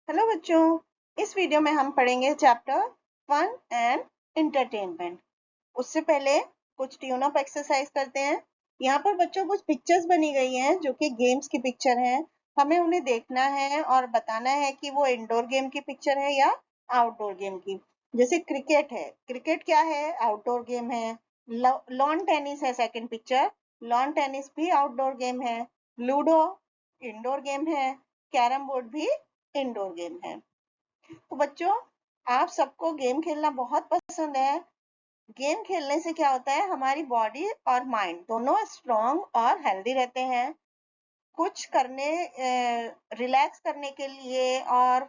Hello बच्चों, इस video में हम पढ़ेंगे चैप्टर फन एंड एंटरटेनमेंट। उससे पहले कुछ ट्यून अप एक्सरसाइज करते हैं। यहाँ पर बच्चों कुछ पिक्चर्स बनी गई हैं जो कि गेम्स की पिक्चर हैं। हमें उन्हें देखना है और बताना है कि वो इंडोर गेम की पिक्चर है या आउटडोर गेम की। जैसे क्रिकेट है, क्रिकेट क्या है? आउटडोर गेम है। लॉन टेनिस है सेकंड पिक्चर, लॉन टेनिस भी आउटडोर गेम है। लूडो इंडोर गेम है। कैरम बोर्ड भी इंडोर गेम है। तो बच्चों, आप सबको गेम खेलना बहुत पसंद है। गेम खेलने से क्या होता है, हमारी बॉडी और माइंड दोनों स्ट्रांग और हेल्दी रहते हैं। कुछ करने रिलैक्स करने के लिए और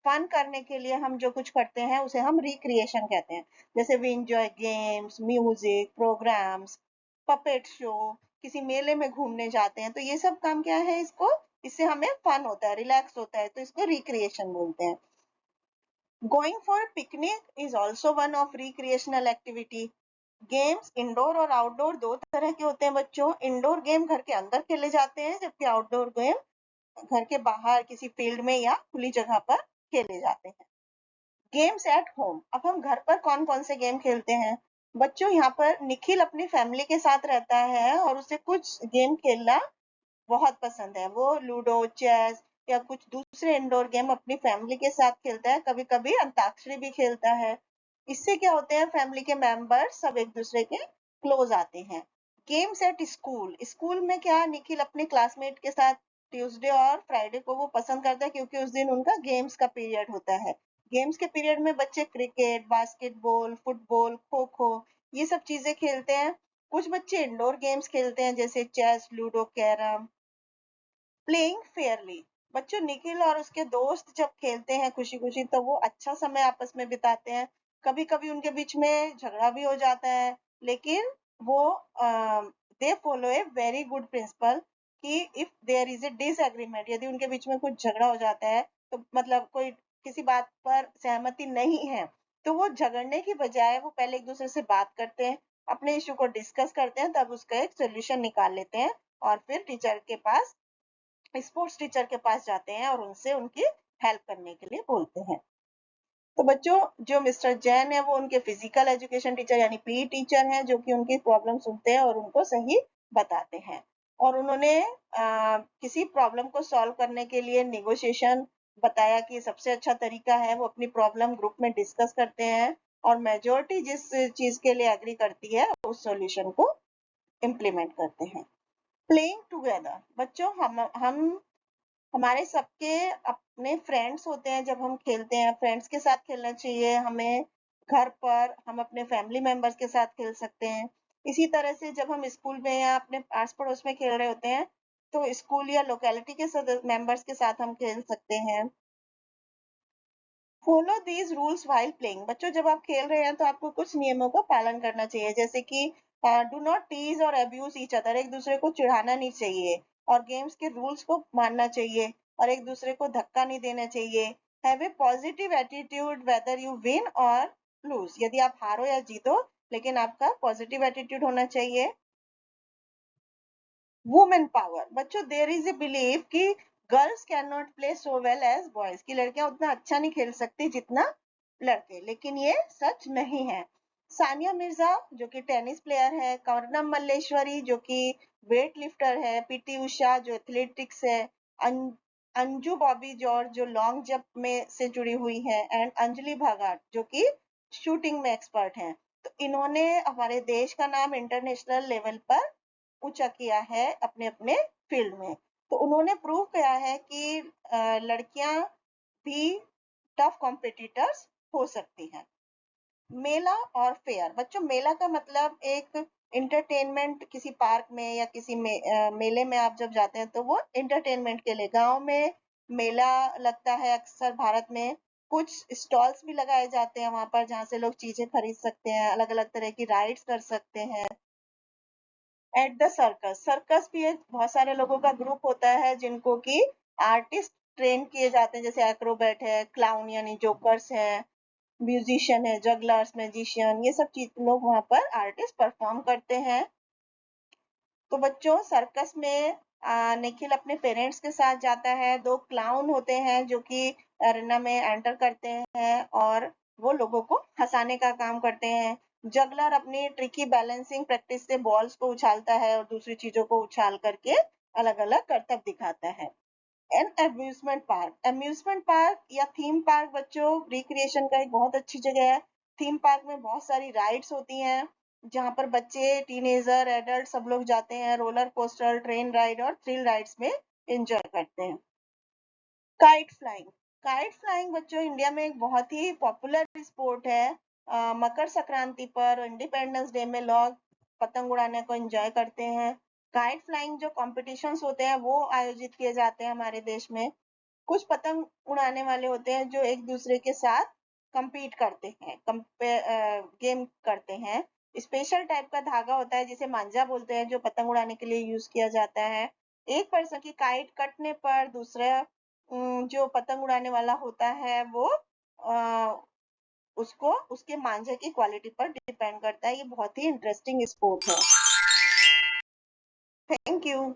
फन करने के लिए हम जो कुछ करते हैं उसे हम रिक्रिएशन कहते हैं। जैसे we enjoy games, music programmes, puppet show, किसी मेले में घूमने जाते हैं, तो ये सब काम क्या है, इससे हमें फन होता है, रिलैक्स होता है, तो इसको रिक्रिएशन बोलते हैं। Going for a picnic is also one of recreational activity. Games indoor और आउटडोर दो तरह के होते हैं बच्चों। इंडोर गेम घर के अंदर खेले जाते हैं, जबकि आउटडोर गेम घर के बाहर किसी फील्ड में या खुली जगह पर खेले जाते हैं। गेम्स एट होम, अब हम घर पर कौन कौन से गेम खेलते हैं बच्चों। यहाँ पर निखिल अपनी फैमिली के साथ रहता है और उसे कुछ गेम खेलना बहुत पसंद है। वो लूडो, चेस या कुछ दूसरे इंडोर गेम अपनी फैमिली के साथ खेलता है। कभी कभी अंताक्षरी भी खेलता है। इससे क्या होते हैं, फैमिली के मेंबर्स सब एक दूसरे के क्लोज आते हैं। गेम्स एट स्कूल, स्कूल में क्या, निखिल अपने क्लासमेट के साथ ट्यूसडे और फ्राइडे को वो पसंद करता है क्योंकि उस दिन उनका गेम्स का पीरियड होता है। गेम्स के पीरियड में बच्चे cricket, basketball, football, kho kho ये सब चीजें खेलते हैं। कुछ बच्चे इंडोर गेम्स खेलते हैं जैसे chess, ludo, carrom. Playing fairly, बच्चों निखिल और उसके दोस्त जब खेलते हैं खुशी खुशी तो वो अच्छा समय आपस में बिताते हैं। कभी कभी उनके बीच में झगड़ा भी हो जाता है, लेकिन वो they follow a very good principle कि if there is a disagreement, यदि उनके बीच में कुछ झगड़ा हो जाता है, तो मतलब कोई किसी बात पर सहमति नहीं है, तो वो झगड़ने की बजाय वो पहले एक दूसरे से बात करते हैं, अपने इश्यू को डिस्कस करते हैं, तब उसका एक सोल्यूशन निकाल लेते हैं और फिर टीचर के पास, स्पोर्ट्स टीचर के पास जाते हैं और उनसे उनकी हेल्प करने के लिए बोलते हैं। तो बच्चों, जो मिस्टर जैन है वो उनके फिजिकल एजुकेशन टीचर यानी पीई टीचर हैं, जो कि उनकी प्रॉब्लम सुनते हैं और उनको सही बताते हैं। और उन्होंने किसी प्रॉब्लम को सॉल्व करने के लिए निगोशिएशन बताया कि सबसे अच्छा तरीका है, वो अपनी प्रॉब्लम ग्रुप में डिस्कस करते हैं और मेजोरिटी जिस चीज के लिए एग्री करती है उस सॉल्यूशन को इम्प्लीमेंट करते हैं। प्लेइंग टुगेदर, बच्चों हम हमारे सबके अपने फ्रेंड्स होते हैं। जब हम खेलते हैं फ्रेंड्स के साथ खेलना चाहिए हमें। घर पर हम अपने फैमिली मेंबर्स के साथ खेल सकते हैं। इसी तरह से जब हम स्कूल में या अपने आस पड़ोस में खेल रहे होते हैं तो स्कूल या लोकेलिटी के मेंबर्स के साथ हम खेल सकते हैं। Follow these rules while playing, बच्चों जब आप खेल रहे हैं तो आपको कुछ नियमों का पालन करना चाहिए, जैसे कि डू नॉट टीज और अब्यूज ईच अदर, एक दूसरे को चिढ़ाना नहीं चाहिए और गेम्स के रूल्स को मानना चाहिए और एक दूसरे को धक्का नहीं देना चाहिए। Have a positive attitude whether you win और लूज, यदि आप हारो या जीतो लेकिन आपका पॉजिटिव एटीट्यूड होना चाहिए। वुमेन पावर, बच्चों देयर इज ए बिलीव कि girls can not play so well as boys, की लड़कियां उतना अच्छा नहीं खेल सकती जितना लड़के, लेकिन ये सच नहीं है। सानिया मिर्जा जो कि टेनिस प्लेयर है, कर्णम मल्लेश्वरी जो कि वेट लिफ्टर है, पीटी उषा जो एथलेटिक्स है, अंजू बॉबी जॉर्ज जो लॉन्ग जंप में से जुड़ी हुई है, एंड अंजलि भागाट जो कि शूटिंग में एक्सपर्ट हैं। तो इन्होंने हमारे देश का नाम इंटरनेशनल लेवल पर ऊंचा किया है अपने अपने फील्ड में। तो उन्होंने प्रूव किया है कि लड़कियां भी टफ कॉम्पिटिटर्स हो सकती हैं। मेला और फेयर, बच्चों मेला का मतलब एक इंटरटेनमेंट, किसी पार्क में या किसी मेले में आप जब जाते हैं तो वो इंटरटेनमेंट के लिए, गांव में मेला लगता है अक्सर भारत में। कुछ स्टॉल्स भी लगाए जाते हैं वहां पर जहाँ से लोग चीजें खरीद सकते हैं, अलग अलग तरह की राइड्स कर सकते हैं। एट द सर्कस, सर्कस भी एक बहुत सारे लोगों का ग्रुप होता है जिनको कि आर्टिस्ट ट्रेन किए जाते हैं, जैसे एक्रोबैट है, क्लाउन यानी जोकर्स है, म्यूजिशियन है, जगलर्स, मैजिशियन, ये सब चीज लोग वहां पर आर्टिस्ट परफॉर्म करते हैं। तो बच्चों सर्कस में निखिल अपने पेरेंट्स के साथ जाता है। दो क्लाउन होते हैं जो कि एरेना में एंटर करते हैं और वो लोगों को हंसाने का काम करते हैं। जगलर अपनी ट्रिकी बैलेंसिंग प्रैक्टिस से बॉल्स को उछालता है और दूसरी चीजों को उछाल करके अलग अलग करतब दिखाता है। एन अम्यूजमेंट पार्क या थीम पार्क बच्चों रिक्रिएशन का एक बहुत अच्छी जगह है। थीम पार्क में बहुत सारी राइड्स होती हैं जहां पर बच्चे, टीनेजर, एडल्ट सब लोग जाते हैं। रोलर कोस्टर, ट्रेन राइड और थ्रिल राइड्स में एंजॉय करते हैं। काइट फ्लाइंग बच्चों इंडिया में एक बहुत ही पॉपुलर स्पोर्ट है। मकर संक्रांति पर, इंडिपेंडेंस डे में लोग पतंग उड़ाने को एंजॉय करते हैं। काइट फ्लाइंग जो कॉम्पिटिशन्स होते हैं वो आयोजित किए जाते हैं हमारे देश में। कुछ पतंग उड़ाने वाले होते हैं जो एक दूसरे के साथ compete करते हैं, गेम करते हैं। स्पेशल टाइप का धागा होता है जिसे मांझा बोलते हैं, जो पतंग उड़ाने के लिए यूज किया जाता है। एक पर्सन की काइट कटने पर दूसरा जो पतंग उड़ाने वाला होता है वो उसको उसके मांझे की क्वालिटी पर डिपेंड करता है। ये बहुत ही इंटरेस्टिंग स्पोर्ट है। Thank you.